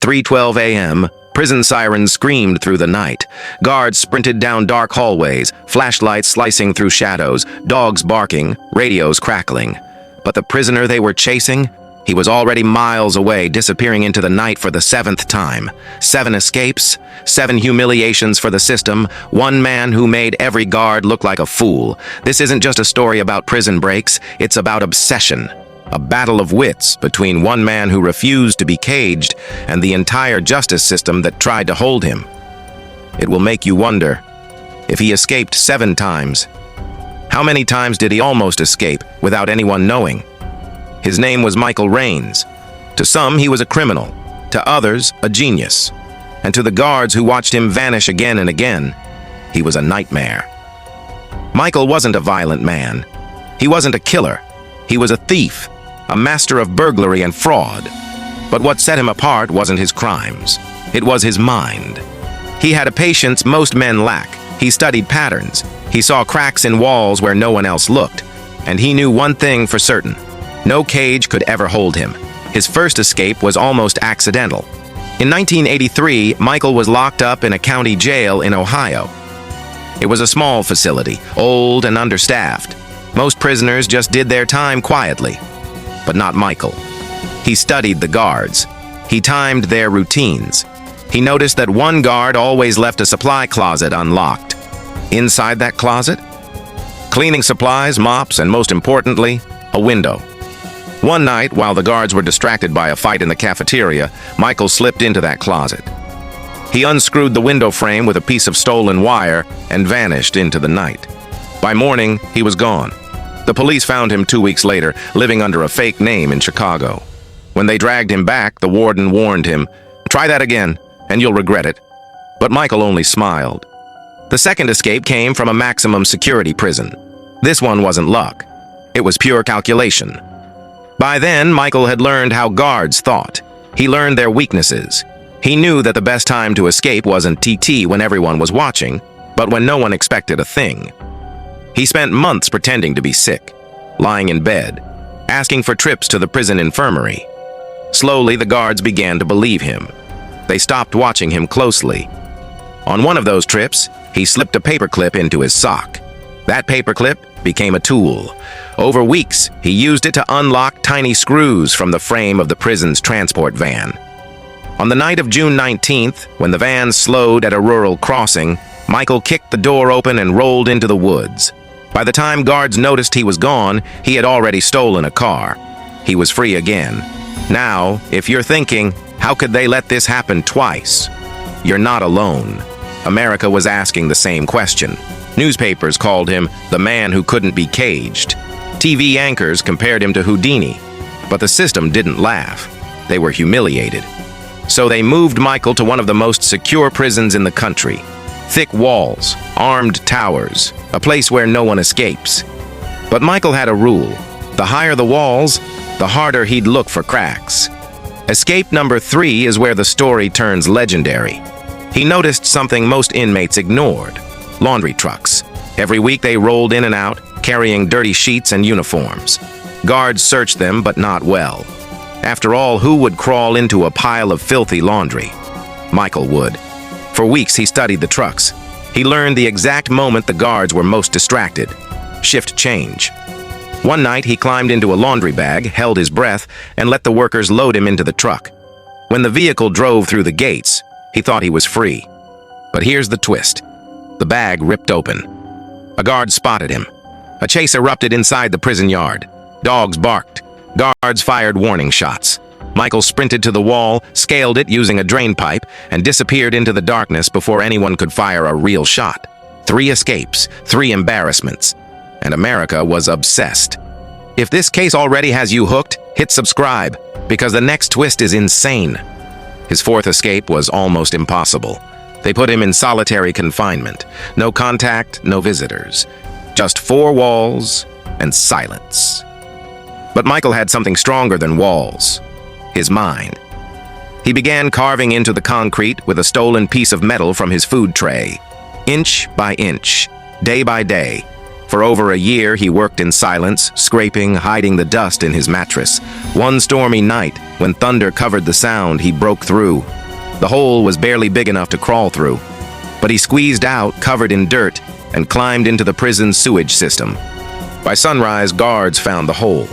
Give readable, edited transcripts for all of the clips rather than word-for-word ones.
3:12 a.m., prison sirens screamed through the night. Guards sprinted down dark hallways, flashlights slicing through shadows, dogs barking, radios crackling. But the prisoner they were chasing? He was already miles away, disappearing into the night for the 7th time. 7 escapes, 7 humiliations for the system, 1 man who made every guard look like a fool. This isn't just a story about prison breaks, it's about obsession. A battle of wits between one man who refused to be caged and the entire justice system that tried to hold him. It will make you wonder, if he escaped 7 times, how many times did he almost escape without anyone knowing? His name was Michael Raines. To some, he was a criminal. To others, a genius. And to the guards who watched him vanish again and again, he was a nightmare. Michael wasn't a violent man. He wasn't a killer. He was a thief, a master of burglary and fraud. But what set him apart wasn't his crimes. It was his mind. He had a patience most men lack. He studied patterns. He saw cracks in walls where no one else looked. And he knew one thing for certain. No cage could ever hold him. His first escape was almost accidental. In 1983, Michael was locked up in a county jail in Ohio. It was a small facility, old and understaffed. Most prisoners just did their time quietly. But not Michael. He studied the guards. He timed their routines. He noticed that one guard always left a supply closet unlocked. Inside that closet? Cleaning supplies, mops, and most importantly, a window. One night, while the guards were distracted by a fight in the cafeteria, Michael slipped into that closet. He unscrewed the window frame with a piece of stolen wire and vanished into the night. By morning, he was gone. The police found him 2 weeks later, living under a fake name in Chicago. When they dragged him back, the warden warned him, "Try that again, and you'll regret it." But Michael only smiled. The second escape came from a maximum security prison. This one wasn't luck. It was pure calculation. By then, Michael had learned how guards thought. He learned their weaknesses. He knew that the best time to escape wasn't TT when everyone was watching, but when no one expected a thing. He spent months pretending to be sick, lying in bed, asking for trips to the prison infirmary. Slowly, the guards began to believe him. They stopped watching him closely. On one of those trips, he slipped a paperclip into his sock. That paperclip became a tool. Over weeks, he used it to unlock tiny screws from the frame of the prison's transport van. On the night of June 19th, when the van slowed at a rural crossing, Michael kicked the door open and rolled into the woods. By the time guards noticed he was gone, he had already stolen a car. He was free again. Now, if you're thinking, how could they let this happen twice? You're not alone. America was asking the same question. Newspapers called him the man who couldn't be caged. TV anchors compared him to Houdini. But the system didn't laugh. They were humiliated. So they moved Michael to one of the most secure prisons in the country. Thick walls, armed towers, a place where no one escapes. But Michael had a rule. The higher the walls, the harder he'd look for cracks. Escape number 3 is where the story turns legendary. He noticed something most inmates ignored. Laundry trucks. Every week they rolled in and out, carrying dirty sheets and uniforms. Guards searched them, but not well. After all, who would crawl into a pile of filthy laundry? Michael would. For weeks he studied the trucks. He learned the exact moment the guards were most distracted. Shift change. One night he climbed into a laundry bag, held his breath, and let the workers load him into the truck. When the vehicle drove through the gates, he thought he was free. But here's the twist. The bag ripped open. A guard spotted him. A chase erupted inside the prison yard. Dogs barked. Guards fired warning shots. Michael sprinted to the wall, scaled it using a drain pipe, and disappeared into the darkness before anyone could fire a real shot. 3 escapes, 3 embarrassments. And America was obsessed. If this case already has you hooked, hit subscribe, because the next twist is insane. His 4th escape was almost impossible. They put him in solitary confinement. No contact, no visitors. Just 4 walls and silence. But Michael had something stronger than walls. His mind. He began carving into the concrete with a stolen piece of metal from his food tray. Inch by inch, day by day, For over a year, he worked in silence, scraping, hiding the dust in his mattress. One stormy night, when thunder covered the sound, he broke through. The hole was barely big enough to crawl through, but he squeezed out, covered in dirt, and climbed into the prison's sewage system. By sunrise, guards found the hole,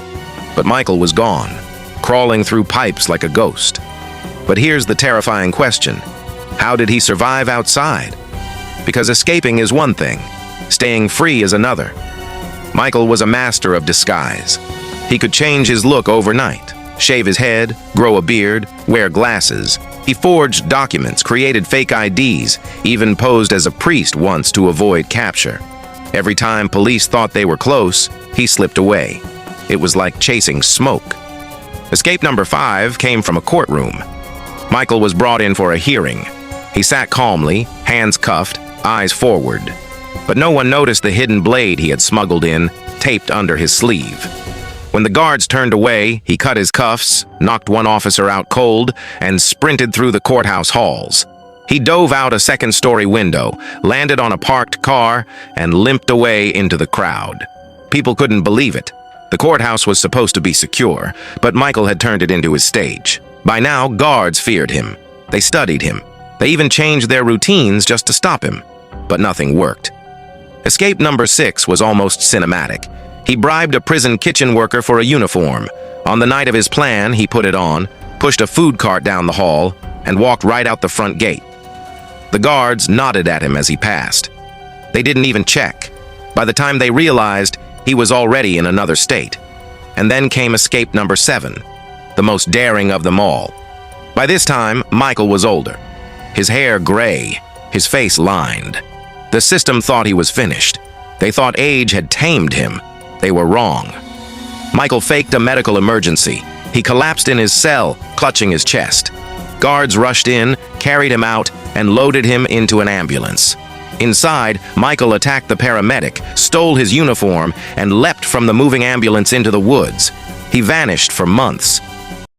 but Michael was gone, crawling through pipes like a ghost. But here's the terrifying question. How did he survive outside? Because escaping is one thing, staying free is another. Michael was a master of disguise. He could change his look overnight, shave his head, grow a beard, wear glasses. He forged documents, created fake IDs, even posed as a priest once to avoid capture. Every time police thought they were close, he slipped away. It was like chasing smoke. Escape number 5 came from a courtroom. Michael was brought in for a hearing. He sat calmly, hands cuffed, eyes forward. But no one noticed the hidden blade he had smuggled in, taped under his sleeve. When the guards turned away, he cut his cuffs, knocked one officer out cold, and sprinted through the courthouse halls. He dove out a second-story window, landed on a parked car, and limped away into the crowd. People couldn't believe it. The courthouse was supposed to be secure, but Michael had turned it into his stage. By now, guards feared him. They studied him. They even changed their routines just to stop him. But nothing worked. Escape number 6 was almost cinematic. He bribed a prison kitchen worker for a uniform. On the night of his plan, he put it on, pushed a food cart down the hall, and walked right out the front gate. The guards nodded at him as he passed. They didn't even check. By the time they realized, he was already in another state. And then came escape number 7, the most daring of them all. By this time, Michael was older. His hair gray, his face lined. The system thought he was finished. They thought age had tamed him. They were wrong. Michael faked a medical emergency. He collapsed in his cell, clutching his chest. Guards rushed in, carried him out, and loaded him into an ambulance. Inside, Michael attacked the paramedic, stole his uniform, and leapt from the moving ambulance into the woods. He vanished for months,